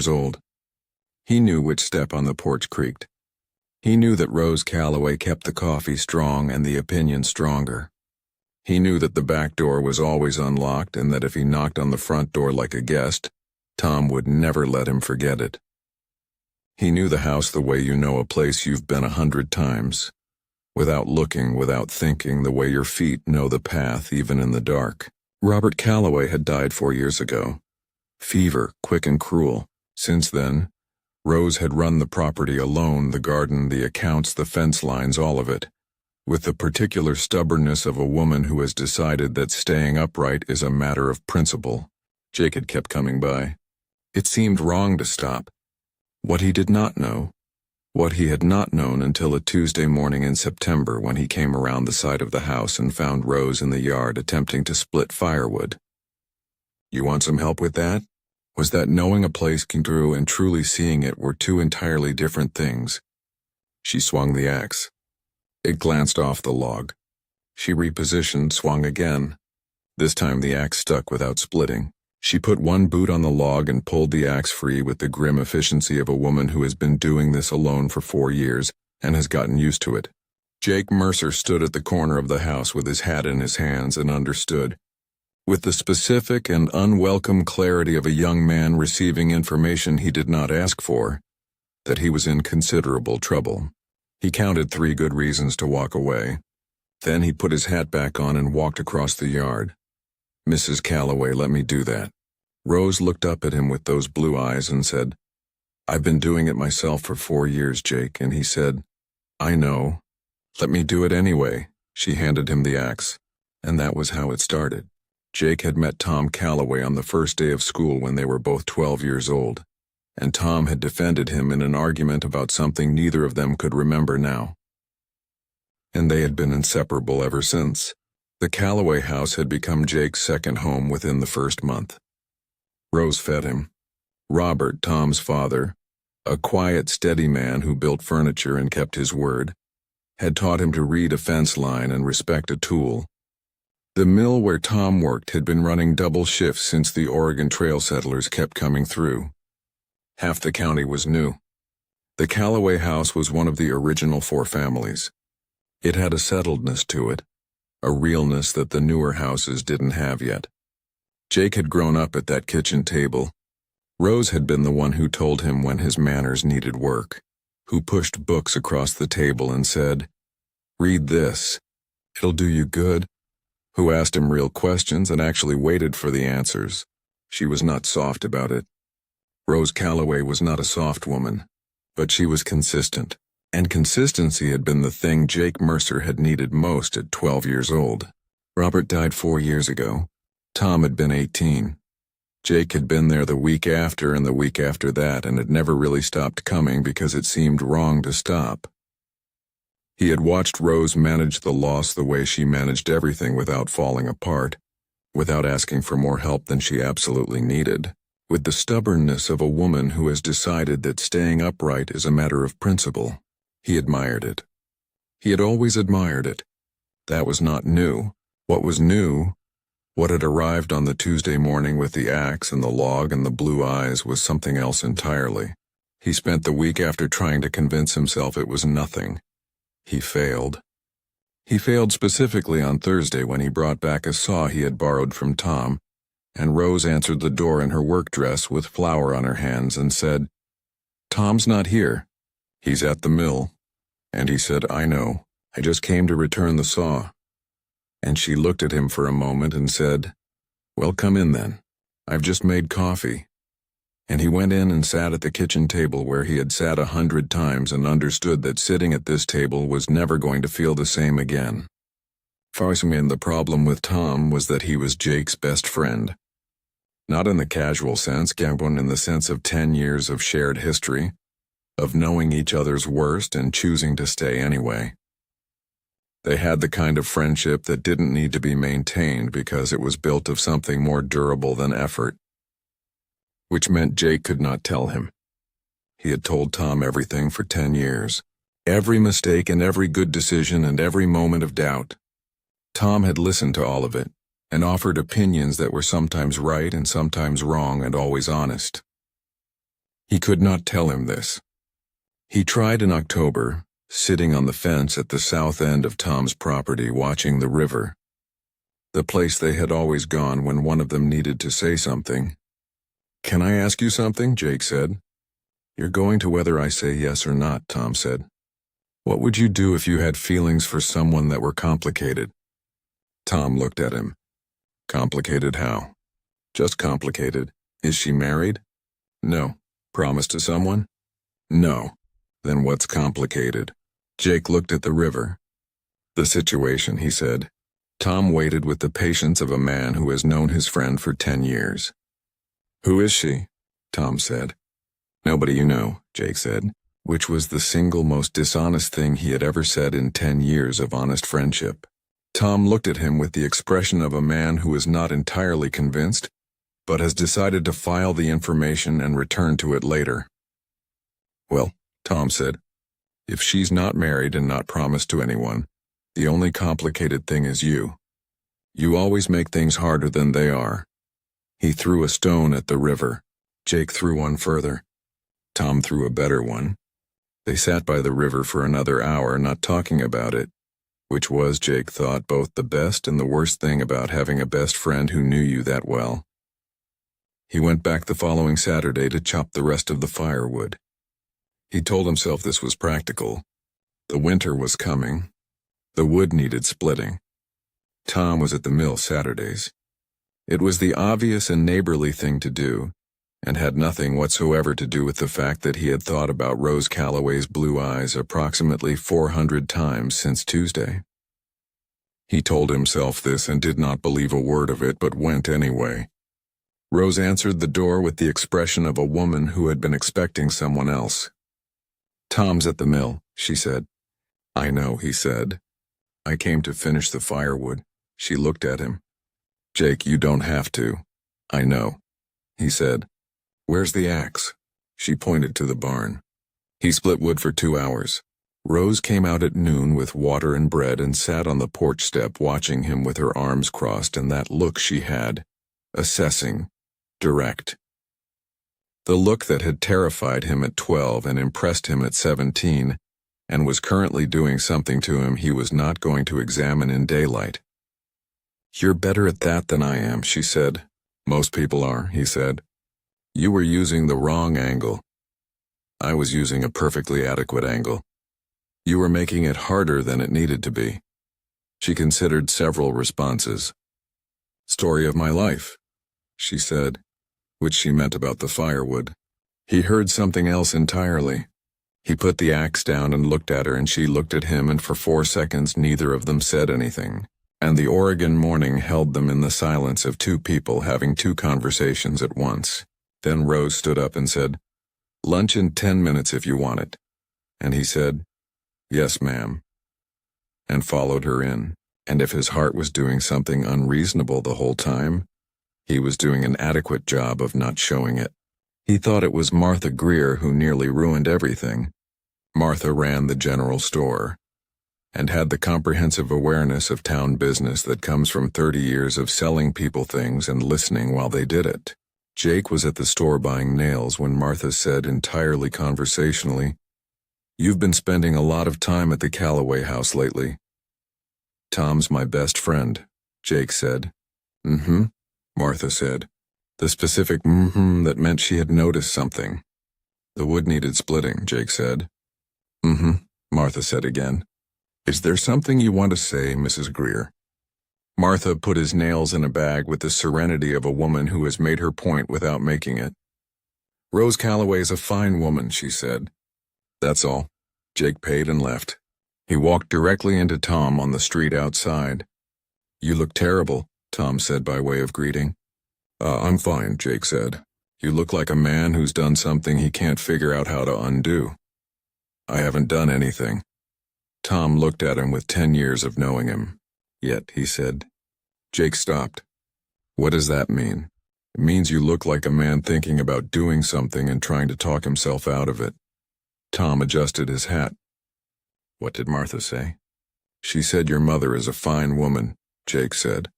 years old. He knew which step on the porch creaked. He knew that Rose Calloway kept the coffee strong and the opinion stronger. He knew that the back door was always unlocked and that if he knocked on the front door like a guest, Tom would never let him forget it. He knew the house the way you know a place you've been 100 times, without looking, without thinking, the way your feet know the path even in the dark. Robert Calloway had died 4 years ago. Fever, quick and cruel. Since then, Rose had run the property alone, the garden, the accounts, the fence lines, all of it, with the particular stubbornness of a woman who has decided that staying upright is a matter of principle. Jake had kept coming by. It seemed wrong to stop. What he did not know, what he had not known until a Tuesday morning in September when he came around the side of the house and found Rose in the yard attempting to split firewood. "You want some help with that?" Was that knowing a place came through and truly seeing it were two entirely different things. She swung the axe. It glanced off the log. She repositioned, swung again. This time the axe stuck without splitting. She put one boot on the log and pulled the axe free with the grim efficiency of a woman who has been doing this alone for 4 years and has gotten used to it. Jake Mercer stood at the corner of the house with his hat in his hands and understood, with the specific and unwelcome clarity of a young man receiving information he did not ask for, that he was in considerable trouble. He counted 3 good reasons to walk away. Then he put his hat back on and walked across the yard. "Mrs. Calloway, let me do that." Rose looked up at him with those blue eyes and said, "I've been doing it myself for 4 years, Jake," and he said, "I know. Let me do it anyway." She handed him the axe, and that was how it started. Jake had met Tom Calloway on the first day of school when they were both 12 years old, and Tom had defended him in an argument about something neither of them could remember now. And they had been inseparable ever since. The Calloway house had become Jake's second home within the first month. Rose fed him. Robert, Tom's father, a quiet, steady man who built furniture and kept his word, had taught him to read a fence line and respect a tool. The mill where Tom worked had been running double shifts since the Oregon Trail settlers kept coming through. Half the county was new. The Calloway house was one of the original 4 families. It had a settledness to it, a realness that the newer houses didn't have yet. Jake had grown up at that kitchen table. Rose had been the one who told him when his manners needed work, who pushed books across the table and said, "Read this. It'll do you good," who asked him real questions and actually waited for the answers. She was not soft about it. Rose Calloway was not a soft woman, but she was consistent, and consistency had been the thing Jake Mercer had needed most at 12 years old. Robert died 4 years ago. Tom had been 18. Jake had been there the week after and the week after that and had never really stopped coming because it seemed wrong to stop. He had watched Rose manage the loss the way she managed everything without falling apart, without asking for more help than she absolutely needed, with the stubbornness of a woman who has decided that staying upright is a matter of principle. He admired it. He had always admired it. That was not new. What was new, what had arrived on the Tuesday morning with the axe and the log and the blue eyes, was something else entirely. He spent the week after trying to convince himself it was nothing. He failed. He failed specifically on Thursday when he brought back a saw he had borrowed from Tom, and Rose answered the door in her work dress with flour on her hands and said, "Tom's not here. He's at the mill." And he said, "I know. I just came to return the saw." And she looked at him for a moment and said, "Well, come in then. I've just made coffee." And he went in and sat at the kitchen table where he had sat 100 times and understood that sitting at this table was never going to feel the same again. The problem with Tom was that he was Jake's best friend. Not in the casual sense, but in the sense of 10 years of shared history, of knowing each other's worst and choosing to stay anyway. They had the kind of friendship that didn't need to be maintained because it was built of something more durable than effort. Which meant Jake could not tell him. He had told Tom everything for 10 years. Every mistake and every good decision and every moment of doubt. Tom had listened to all of it, and offered opinions that were sometimes right and sometimes wrong and always honest. He could not tell him this. He tried in October, sitting on the fence at the south end of Tom's property watching the river, the place they had always gone when one of them needed to say something. "Can I ask you something?" Jake said. "You're going to whether I say yes or not," Tom said. "What would you do if you had feelings for someone that were complicated?" Tom looked at him. "Complicated how?" "Just complicated. Is she married?" "No." "Promised to someone?" "No." "Then what's complicated?" Jake looked at the river. "The situation," he said. Tom waited with the patience of a man who has known his friend for 10 years. "Who is she?" Tom said. "Nobody you know," Jake said, which was the single most dishonest thing he had ever said in 10 years of honest friendship. Tom looked at him with the expression of a man who is not entirely convinced, but has decided to file the information and return to it later. "Well," Tom said, "if she's not married and not promised to anyone, the only complicated thing is you. You always make things harder than they are." He threw a stone at the river. Jake threw one further. Tom threw a better one. They sat by the river for another hour, not talking about it, which was, Jake thought, both the best and the worst thing about having a best friend who knew you that well. He went back the following Saturday to chop the rest of the firewood. He told himself this was practical. The winter was coming. The wood needed splitting. Tom was at the mill Saturdays. It was the obvious and neighborly thing to do, and had nothing whatsoever to do with the fact that he had thought about Rose Calloway's blue eyes approximately 400 times since Tuesday. He told himself this and did not believe a word of it, but went anyway. Rose answered the door with the expression of a woman who had been expecting someone else. "Tom's at the mill," she said. "I know," he said. "I came to finish the firewood." She looked at him. "Jake, you don't have to." "I know," he said. "Where's the axe?" She pointed to the barn. "He split wood for 2 hours. Rose came out at noon with water and bread and sat on the porch step watching him with her arms crossed and that look she had, assessing, direct. The look that had terrified him at 12 and impressed him at 17, and was currently doing something to him he was not going to examine in daylight. "You're better at that than I am," she said. "Most people are," he said. "You were using the wrong angle. I was using a perfectly adequate angle. You were making it harder than it needed to be." She considered several responses. "Story of my life," she said, which she meant about the firewood. He heard something else entirely. He put the axe down and looked at her, and she looked at him, and for 4 seconds neither of them said anything, and the Oregon morning held them in the silence of two people having two conversations at once. Then Rose stood up and said, "Lunch in 10 minutes if you want it." And he said, "Yes, ma'am," and followed her in. And if his heart was doing something unreasonable the whole time, he was doing an adequate job of not showing it. He thought it was Martha Greer who nearly ruined everything. Martha ran the general store, and had the comprehensive awareness of town business that comes from 30 years of selling people things and listening while they did it. Jake was at the store buying nails when Martha said entirely conversationally, "You've been spending a lot of time at the Calloway house lately." "Tom's my best friend," Jake said. "Mm-hmm," Martha said. The specific mm-hmm that meant she had noticed something. "The wood needed splitting," Jake said. "Mm-hmm," Martha said again. "Is there something you want to say, Mrs. Greer?" Martha put his nails in a bag with the serenity of a woman who has made her point without making it. "Rose Calloway is a fine woman," she said. "That's all." Jake paid and left. He walked directly into Tom on the street outside. "You look terrible," Tom said by way of greeting. I'm fine," Jake said. "You look like a man who's done something he can't figure out how to undo." "I haven't done anything." Tom looked at him with 10 years of knowing him. "Yet," he said. Jake stopped. "What does that mean?" "It means you look like a man thinking about doing something and trying to talk himself out of it." Tom adjusted his hat. "What did Martha say?" "She said your mother is a fine woman," Jake said.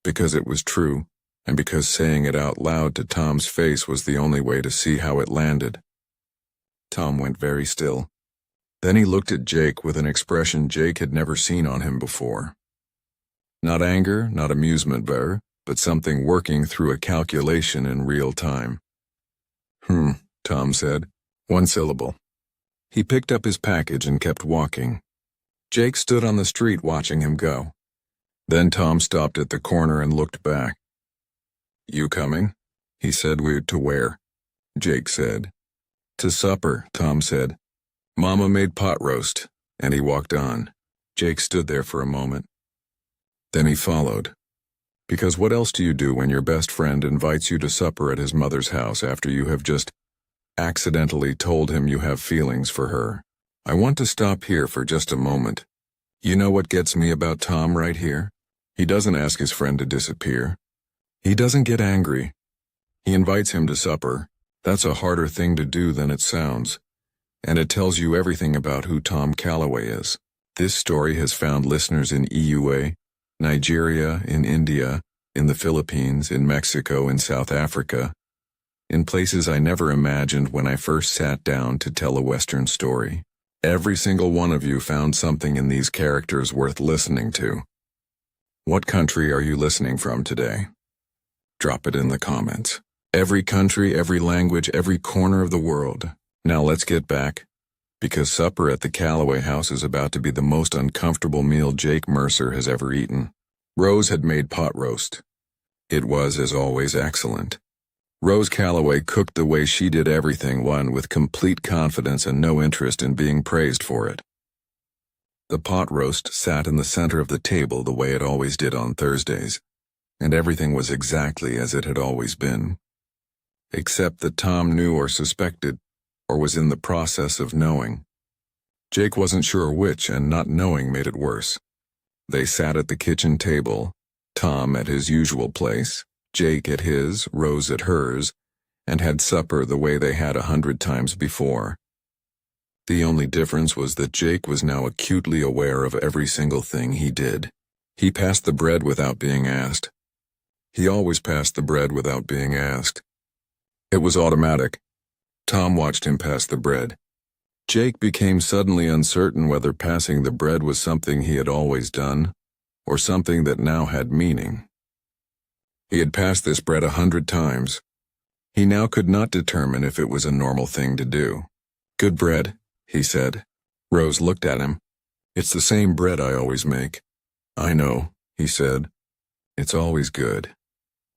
Because it was true, and because saying it out loud to Tom's face was the only way to see how it landed. Tom went very still. Then he looked at Jake with an expression Jake had never seen on him before. Not anger, not amusement, but something working through a calculation in real time. Tom said. One syllable. He picked up his package and kept walking. Jake stood on the street watching him go. Then Tom stopped at the corner and looked back. You coming? He said. Weird. To where? Jake said. To supper, Tom said. Mama made pot roast, and he walked on. Jake stood there for a moment. Then he followed. Because what else do you do when your best friend invites you to supper at his mother's house after you have just accidentally told him you have feelings for her? I want to stop here for just a moment. You know what gets me about Tom right here? He doesn't ask his friend to disappear. He doesn't get angry. He invites him to supper. That's a harder thing to do than it sounds. And it tells you everything about who Tom Calloway is. This story has found listeners in EUA, Nigeria, in India, in the Philippines, in Mexico, in South Africa, in places I never imagined when I first sat down to tell a Western story. Every single one of you found something in these characters worth listening to. What country are you listening from today? Drop it in the comments. Every country, every language, every corner of the world. Now let's get back, because supper at the Calloway house is about to be the most uncomfortable meal Jake Mercer has ever eaten. Rose had made pot roast. It was, as always, excellent. Rose Calloway cooked the way she did everything, one with complete confidence and no interest in being praised for it. The pot roast sat in the center of the table the way it always did on Thursdays, and everything was exactly as it had always been. Except that Tom knew or suspected, or was in the process of knowing. Jake wasn't sure which, and not knowing made it worse. They sat at the kitchen table, Tom at his usual place, Jake at his, Rose at hers, and had supper the way they had 100 times before. The only difference was that Jake was now acutely aware of every single thing he did. He passed the bread without being asked. He always passed the bread without being asked. It was automatic. Tom watched him pass the bread. Jake became suddenly uncertain whether passing the bread was something he had always done, or something that now had meaning. He had passed this bread 100 times. He now could not determine if it was a normal thing to do. Good bread, he said. Rose looked at him. It's the same bread I always make. I know, he said. It's always good.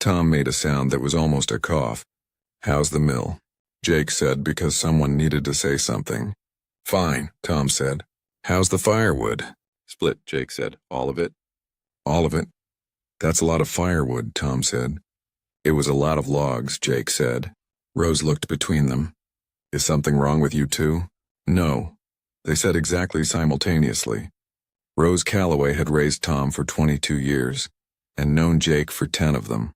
Tom made a sound that was almost a cough. How's the mill? Jake said because someone needed to say something. Fine, Tom said. How's the firewood? Split, Jake said. All of it? All of it. That's a lot of firewood, Tom said. It was a lot of logs, Jake said. Rose looked between them. Is something wrong with you two? No. They said exactly simultaneously. Rose Calloway had raised Tom for 22 years, and known Jake for 10 of them.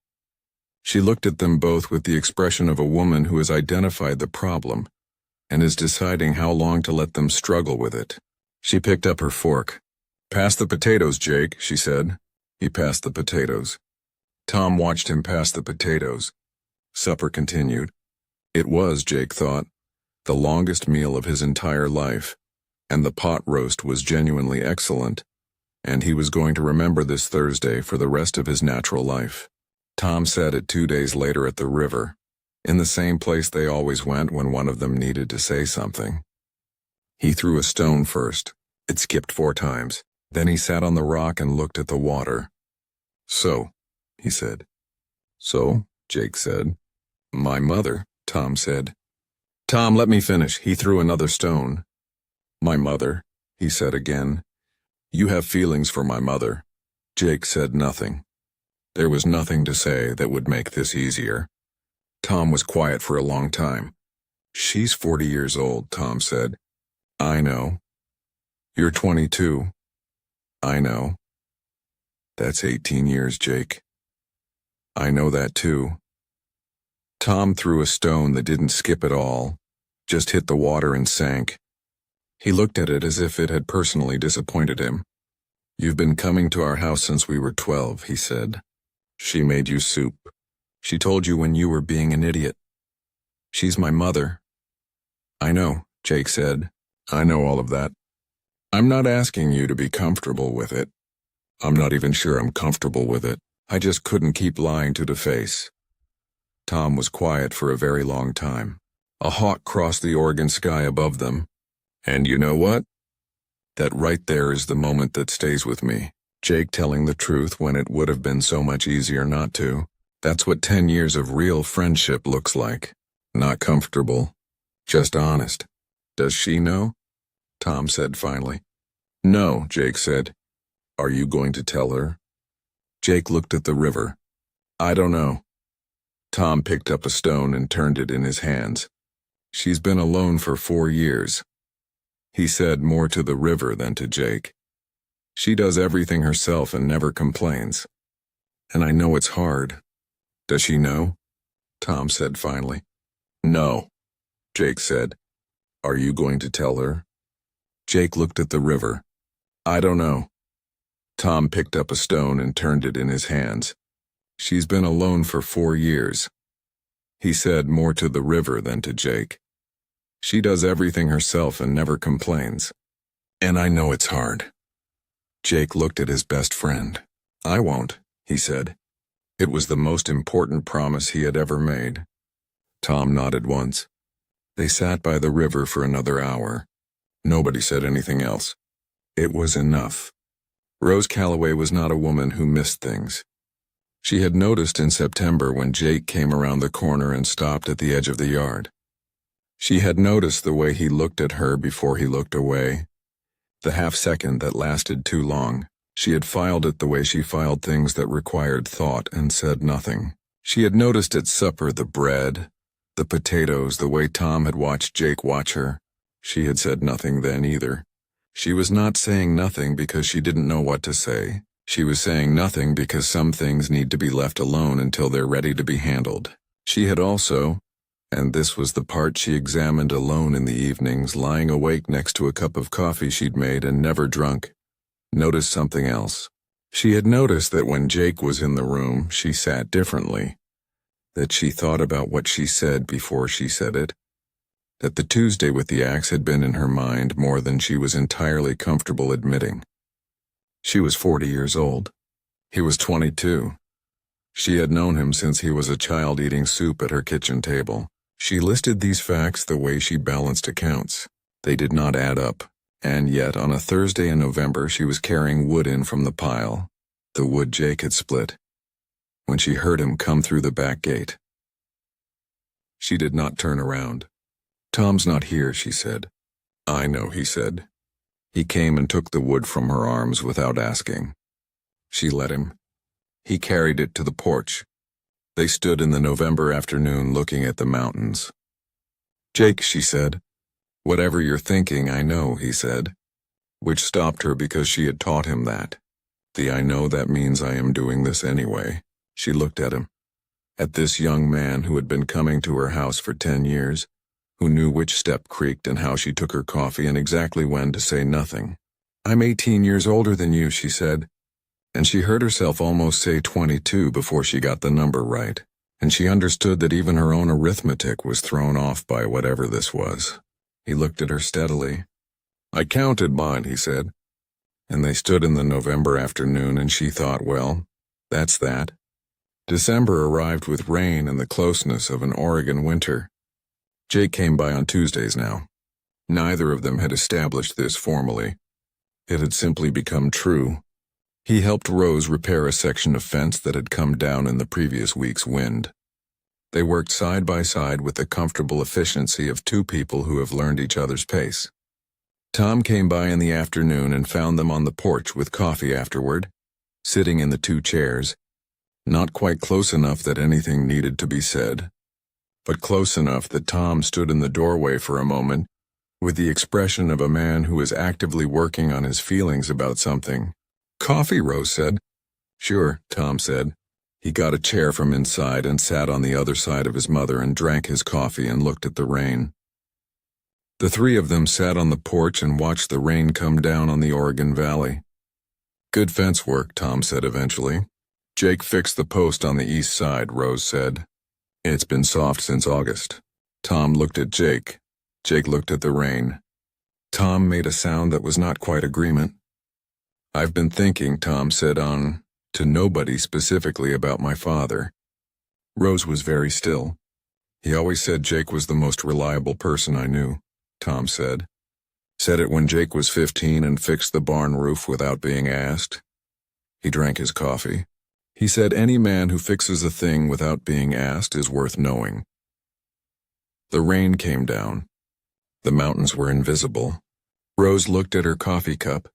She looked at them both with the expression of a woman who has identified the problem and is deciding how long to let them struggle with it. She picked up her fork. Pass the potatoes, Jake, she said. He passed the potatoes. Tom watched him pass the potatoes. Supper continued. It was, Jake thought, the longest meal of his entire life, and the pot roast was genuinely excellent, and he was going to remember this Thursday for the rest of his natural life. Tom said it 2 days later at the river, in the same place they always went when one of them needed to say something. He threw a stone first. It skipped 4 times. Then he sat on the rock and looked at the water. So, he said. So, Jake said. My mother, Tom said. Tom, let me finish. He threw another stone. My mother, he said again. You have feelings for my mother. Jake said nothing. There was nothing to say that would make this easier. Tom was quiet for a long time. She's 40 years old, Tom said. I know. You're 22. I know. That's 18 years, Jake. I know that too. Tom threw a stone that didn't skip at all, just hit the water and sank. He looked at it as if it had personally disappointed him. You've been coming to our house since we were 12, he said. She made you soup. She told you when you were being an idiot. She's my mother. I know, Jake said. I know all of that. I'm not asking you to be comfortable with it. I'm not even sure I'm comfortable with it. I just couldn't keep lying to the face. Tom was quiet for a very long time. A hawk crossed the Oregon sky above them. And you know what? That right there is the moment that stays with me. Jake telling the truth when it would have been so much easier not to. That's what 10 years of real friendship looks like. Not comfortable, just honest. Does she know? Tom said finally. No, Jake said. Are you going to tell her? Jake looked at the river. I don't know. Tom picked up a stone and turned it in his hands. She's been alone for 4 years. He said more to the river than to Jake. She does everything herself and never complains. And I know it's hard. Does she know? Tom said finally. No, Jake said. Are you going to tell her? Jake looked at the river. I don't know. Tom picked up a stone and turned it in his hands. She's been alone for 4 years. He said more to the river than to Jake. She does everything herself and never complains. And I know it's hard. Jake looked at his best friend. I won't, he said. It was the most important promise he had ever made. Tom nodded once. They sat by the river for another hour. Nobody said anything else. It was enough. Rose Calloway was not a woman who missed things. She had noticed in September when Jake came around the corner and stopped at the edge of the yard. She had noticed the way he looked at her before he looked away. The half-second that lasted too long. She had filed it the way she filed things that required thought and said nothing. She had noticed at supper the bread, the potatoes, the way Tom had watched Jake watch her. She had said nothing then either. She was not saying nothing because she didn't know what to say. She was saying nothing because some things need to be left alone until they're ready to be handled. She had also, and this was the part she examined alone in the evenings, lying awake next to a cup of coffee she'd made and never drunk, noticed something else. She had noticed that when Jake was in the room, she sat differently, that she thought about what she said before she said it, that the Tuesday with the axe had been in her mind more than she was entirely comfortable admitting. She was 40 years old. He was 22. She had known him since he was a child eating soup at her kitchen table. She listed these facts the way she balanced accounts. They did not add up, and yet on a Thursday in November she was carrying wood in from the pile, the wood Jake had split, when she heard him come through the back gate. She did not turn around. Tom's not here, she said. I know, he said. He came and took the wood from her arms without asking. She let him. He carried it to the porch. They stood in the November afternoon looking at the mountains. Jake, she said. Whatever you're thinking, I know, he said, which stopped her because she had taught him that. The I know that means I am doing this anyway. She looked at him, at this young man who had been coming to her house for 10 years, who knew which step creaked and how she took her coffee and exactly when to say nothing. I'm 18 years older than you, she said, and she heard herself almost say 22 before she got the number right, and she understood that even her own arithmetic was thrown off by whatever this was. He looked at her steadily. I counted mine, he said, and they stood in the November afternoon and she thought, well, that's that. December arrived with rain and the closeness of an Oregon winter. Jake came by on Tuesdays now. Neither of them had established this formally. It had simply become true. He helped Rose repair a section of fence that had come down in the previous week's wind. They worked side by side with the comfortable efficiency of two people who have learned each other's pace. Tom came by in the afternoon and found them on the porch with coffee afterward, sitting in the 2 chairs, not quite close enough that anything needed to be said, but close enough that Tom stood in the doorway for a moment, with the expression of a man who is actively working on his feelings about something. Coffee, Rose said. Sure, Tom said. He got a chair from inside and sat on the other side of his mother and drank his coffee and looked at the rain. The 3 of them sat on the porch and watched the rain come down on the Oregon Valley. Good fence work, Tom said eventually. Jake fixed the post on the east side, Rose said. It's been soft since August. Tom looked at Jake. Jake looked at the rain. Tom made a sound that was not quite agreement. I've been thinking, Tom said on, to nobody specifically about my father. Rose was very still. He always said Jake was the most reliable person I knew, Tom said. Said it when Jake was 15 and fixed the barn roof without being asked. He drank his coffee. He said any man who fixes a thing without being asked is worth knowing. The rain came down. The mountains were invisible. Rose looked at her coffee cup,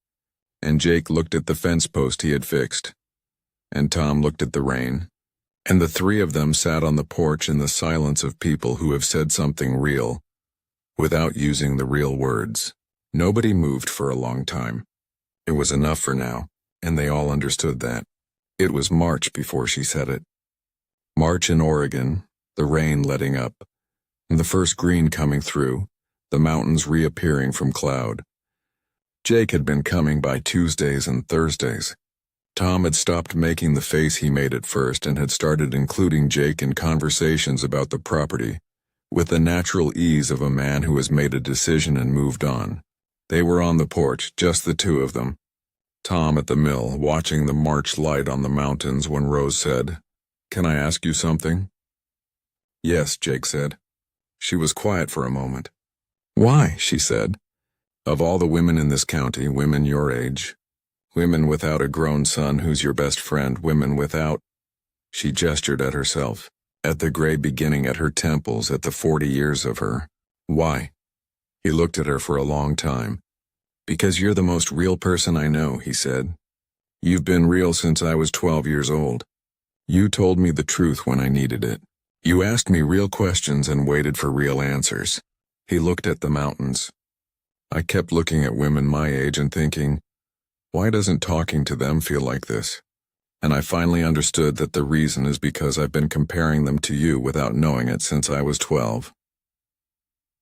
and Jake looked at the fence post he had fixed, and Tom looked at the rain, and the three of them sat on the porch in the silence of people who have said something real, without using the real words. Nobody moved for a long time. It was enough for now, and they all understood that. It was March before she said it. March in Oregon, the rain letting up, and the first green coming through, the mountains reappearing from cloud. Jake had been coming by Tuesdays and Thursdays. Tom had stopped making the face he made at first and had started including Jake in conversations about the property, with the natural ease of a man who has made a decision and moved on. They were on the porch, just the two of them. Tom at the mill, watching the March light on the mountains when Rose said, "Can I ask you something?" "Yes," Jake said. She was quiet for a moment. "Why?" she said. "Of all the women in this county, women your age, women without a grown son who's your best friend, women without—" She gestured at herself, at the gray beginning at her temples, at the 40 years of her. "Why?" He looked at her for a long time. "Because you're the most real person I know," he said. "You've been real since I was 12 years old. You told me the truth when I needed it. You asked me real questions and waited for real answers." He looked at the mountains. "I kept looking at women my age and thinking, why doesn't talking to them feel like this? And I finally understood that the reason is because I've been comparing them to you without knowing it since I was 12.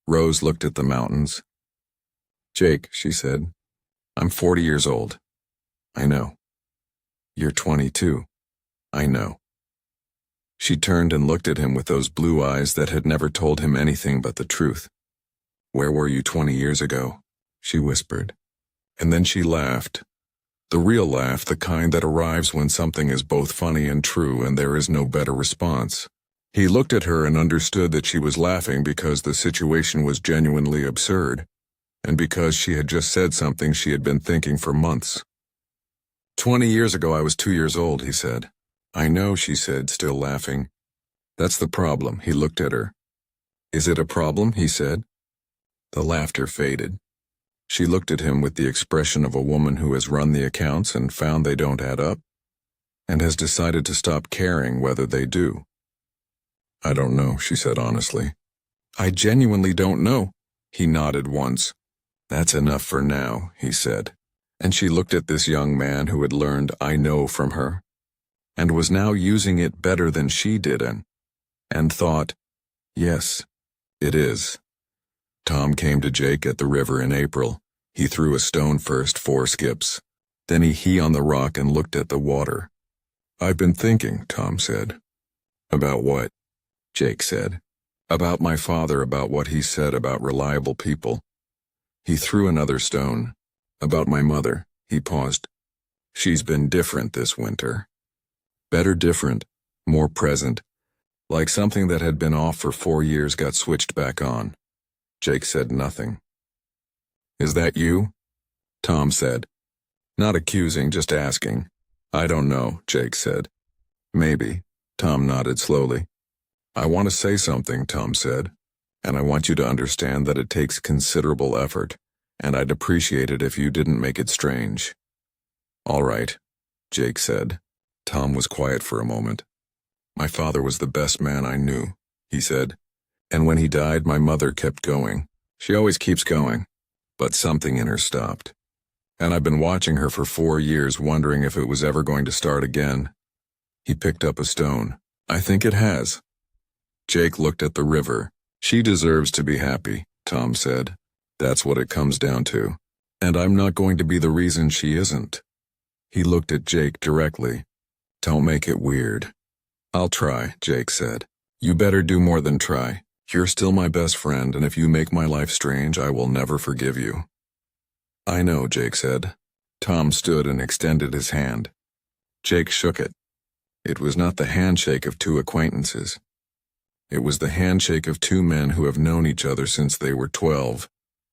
Rose looked at the mountains. "Jake," she said, "I'm 40 years old. I know. You're 22. I know." She turned and looked at him with those blue eyes that had never told him anything but the truth. "Where were you 20 years ago?" she whispered. And then she laughed. The real laugh, the kind that arrives when something is both funny and true and there is no better response. He looked at her and understood that she was laughing because the situation was genuinely absurd, and because she had just said something she had been thinking for months. 20 years ago I was 2 years old, he said. "I know," she said, still laughing. "That's the problem." He looked at her. "Is it a problem?" he said. The laughter faded. She looked at him with the expression of a woman who has run the accounts and found they don't add up, and has decided to stop caring whether they do. "I don't know," she said honestly. "I genuinely don't know." He nodded once. "That's enough for now," he said. And she looked at this young man who had learned "I know" from her, and was now using it better than she did, and thought, yes, it is. Tom came to Jake at the river in April. He threw a stone first, 4 skips. Then he on the rock and looked at the water. "I've been thinking," Tom said. "About what?" Jake said. "About my father, about what he said about reliable people." He threw another stone. "About my mother." He paused. "She's been different this winter. Better different, more present, like something that had been off for 4 years got switched back on." Jake said nothing. "Is that you?" Tom said. Not accusing, just asking. "I don't know," Jake said. "Maybe." Tom nodded slowly. "I want to say something," Tom said, "and I want you to understand that it takes considerable effort, and I'd appreciate it if you didn't make it strange." "All right," Jake said. Tom was quiet for a moment. "My father was the best man I knew," he said. "And when he died, my mother kept going. She always keeps going. But something in her stopped. And I've been watching her for 4 years, wondering if it was ever going to start again." He picked up a stone. "I think it has." Jake looked at the river. "She deserves to be happy," Tom said. "That's what it comes down to. And I'm not going to be the reason she isn't." He looked at Jake directly. Don't make it weird. I'll try, Jake said. You better do more than try. You're still my best friend, and if you make my life strange, I will never forgive you. I know, Jake said. Tom stood and extended his hand. Jake shook it. It was not the handshake of two acquaintances. It was the handshake of two men who have known each other since they were 12,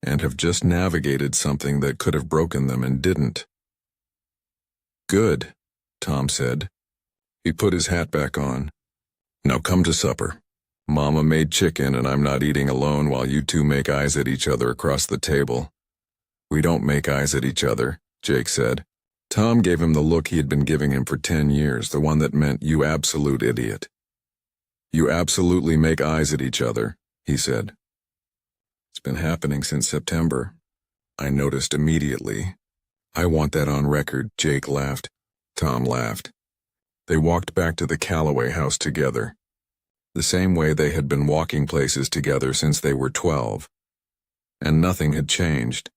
and have just navigated something that could have broken them and didn't. Good, Tom said. He put his hat back on. Now come to supper. Mama made chicken and I'm not eating alone while you two make eyes at each other across the table. We don't make eyes at each other, Jake said. Tom gave him the look he had been giving him for 10 years, the one that meant, you absolute idiot. You absolutely make eyes at each other, he said. It's been happening since September. I noticed immediately. I want that on record, Jake laughed. Tom laughed. They walked back to the Calloway house together. The same way they had been walking places together since they were 12. And nothing had changed.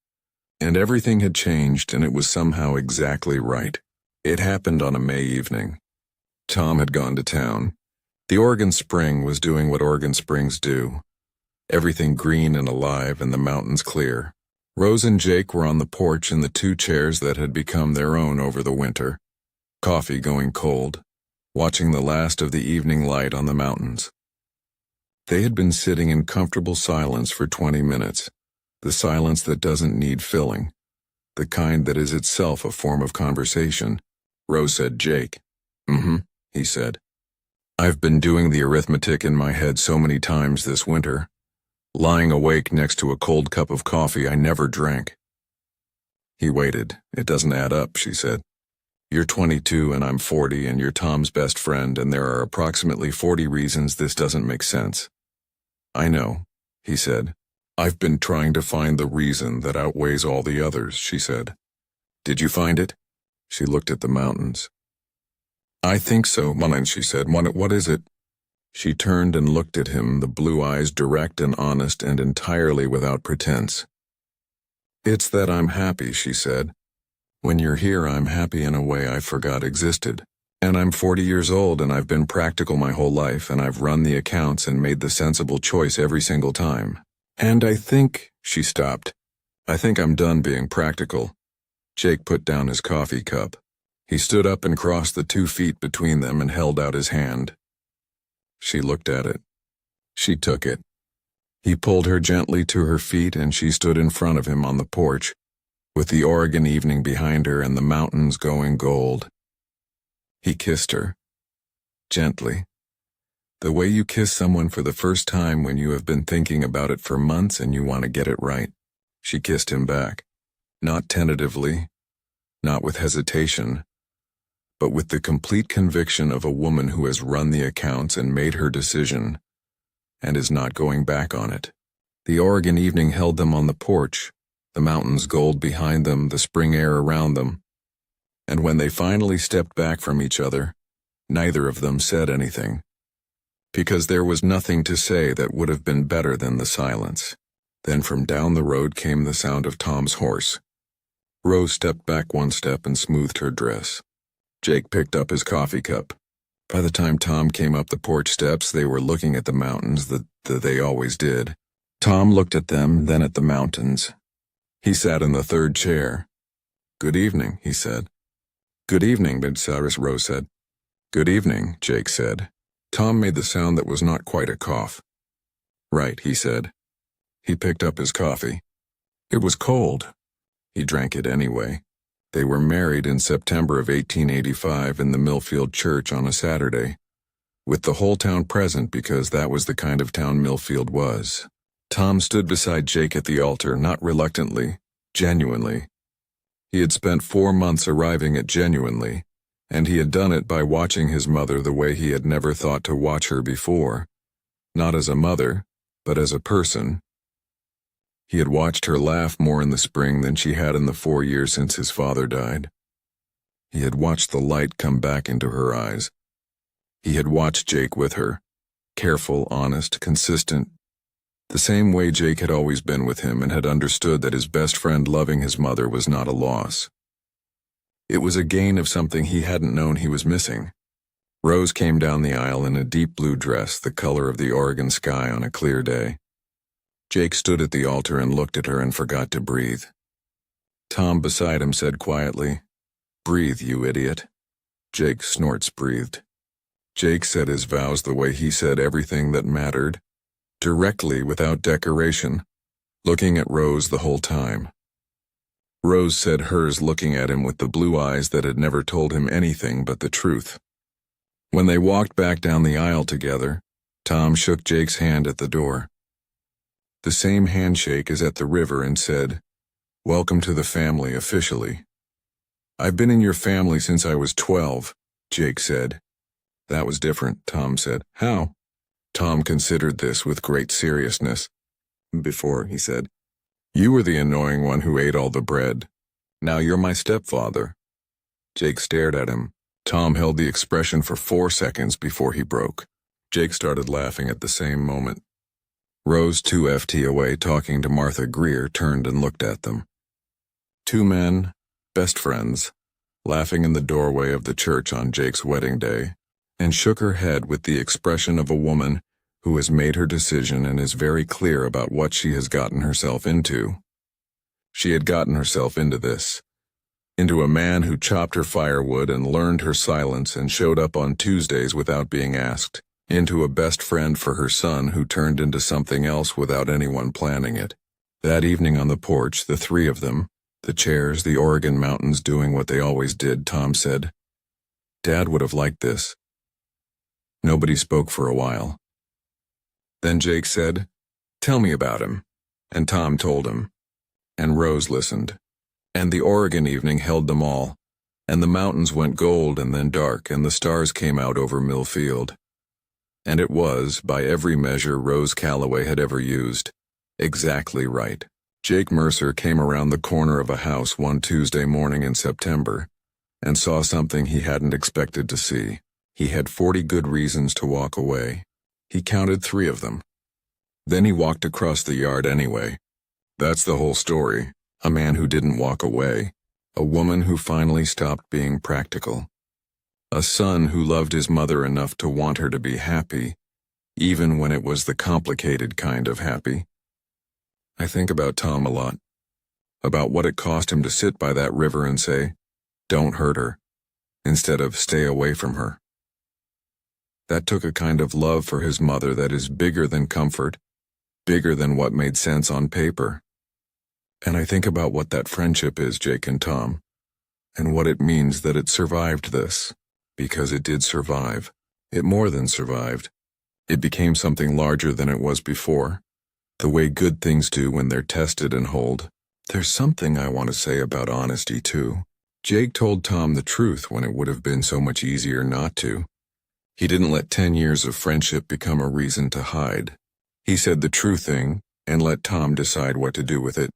And everything had changed, and it was somehow exactly right. It happened on a May evening. Tom had gone to town. The Oregon Spring was doing what Oregon Springs do. Everything green and alive and the mountains clear. Rose and Jake were on the porch in the two chairs that had become their own over the winter. Coffee going cold, watching the last of the evening light on the mountains. They had been sitting in comfortable silence for 20 minutes, the silence that doesn't need filling, the kind that is itself a form of conversation. Rose said, Jake. He said. I've been doing the arithmetic in my head so many times this winter, lying awake next to a cold cup of coffee I never drank. He waited. It doesn't add up, she said. You're 22 and I'm 40 and you're Tom's best friend, and there are approximately 40 reasons this doesn't make sense. I know, he said. I've been trying to find the reason that outweighs all the others, she said. Did you find it? She looked at the mountains. I think so, Mullen, she said. What is it? She turned and looked at him, the blue eyes direct and honest and entirely without pretense. It's that I'm happy, she said. When you're here, I'm happy in a way I forgot existed. And I'm 40 years old and I've been practical my whole life and I've run the accounts and made the sensible choice every single time. And I think, she stopped, I think I'm done being practical. Jake put down his coffee cup. He stood up and crossed the 2 feet between them and held out his hand. She looked at it. She took it. He pulled her gently to her feet and she stood in front of him on the porch, with the Oregon evening behind her and the mountains going gold. He kissed her. Gently. The way you kiss someone for the first time when you have been thinking about it for months and you want to get it right. She kissed him back. Not tentatively, not with hesitation, but with the complete conviction of a woman who has run the accounts and made her decision, and is not going back on it. The Oregon evening held them on the porch, the mountains gold behind them, the spring air around them. And when they finally stepped back from each other, neither of them said anything. Because there was nothing to say that would have been better than the silence. Then from down the road came the sound of Tom's horse. Rose stepped back 1 step and smoothed her dress. Jake picked up his coffee cup. By the time Tom came up the porch steps, they were looking at the mountains that they always did. Tom looked at them, then at the mountains. He sat in the 3rd chair. Good evening, he said. Good evening, Cyrus, Rose said. Good evening, Jake said. Tom made the sound that was not quite a cough. Right, he said. He picked up his coffee. It was cold. He drank it anyway. They were married in September of 1885 in the Millfield Church on a Saturday, with the whole town present because that was the kind of town Millfield was. Tom stood beside Jake at the altar, not reluctantly, genuinely. He had spent 4 months arriving at genuinely, and he had done it by watching his mother the way he had never thought to watch her before, not as a mother, but as a person. He had watched her laugh more in the spring than she had in the 4 years since his father died. He had watched the light come back into her eyes. He had watched Jake with her, careful, honest, consistent, the same way Jake had always been with him, and had understood that his best friend loving his mother was not a loss. It was a gain of something he hadn't known he was missing. Rose came down the aisle in a deep blue dress the color of the Oregon sky on a clear day. Jake stood at the altar and looked at her and forgot to breathe. Tom beside him said quietly, "Breathe, you idiot." Jake snorts breathed. Jake said his vows the way he said everything that mattered, directly without decoration, looking at Rose the whole time. Rose said hers looking at him with the blue eyes that had never told him anything but the truth. When they walked back down the aisle together, Tom shook Jake's hand at the door. The same handshake as at the river and said, "Welcome to the family officially." "I've been in your family since I was 12, Jake said. "That was different," Tom said. "How?" Tom considered this with great seriousness. "Before," he said, "you were the annoying one who ate all the bread. Now you're my stepfather." Jake stared at him. Tom held the expression for 4 seconds before he broke. Jake started laughing at the same moment. Rose, 2 FT away talking to Martha Greer, turned and looked at them. Two men, best friends, laughing in the doorway of the church on Jake's wedding day, and shook her head with the expression of a woman who has made her decision and is very clear about what she has gotten herself into. She had gotten herself into this. Into a man who chopped her firewood and learned her silence and showed up on Tuesdays without being asked. Into a best friend for her son who turned into something else without anyone planning it. That evening on the porch, the three of them, the chairs, the Oregon mountains doing what they always did, Tom said, "Dad would have liked this." Nobody spoke for a while. Then Jake said, "Tell me about him." And Tom told him. And Rose listened. And the Oregon evening held them all. And the mountains went gold and then dark, and the stars came out over Mill Field. And it was, by every measure Rose Calloway had ever used, exactly right. Jake Mercer came around the corner of a house one Tuesday morning in September and saw something he hadn't expected to see. He had 40 good reasons to walk away. He counted 3 of them. Then he walked across the yard anyway. That's the whole story. A man who didn't walk away. A woman who finally stopped being practical. A son who loved his mother enough to want her to be happy, even when it was the complicated kind of happy. I think about Tom a lot. About what it cost him to sit by that river and say, "Don't hurt her," instead of "Stay away from her." That took a kind of love for his mother that is bigger than comfort, bigger than what made sense on paper. And I think about what that friendship is, Jake and Tom, and what it means that it survived this. Because it did survive. It more than survived. It became something larger than it was before. The way good things do when they're tested and hold. There's something I want to say about honesty, too. Jake told Tom the truth when it would have been so much easier not to. He didn't let 10 years of friendship become a reason to hide. He said the true thing and let Tom decide what to do with it.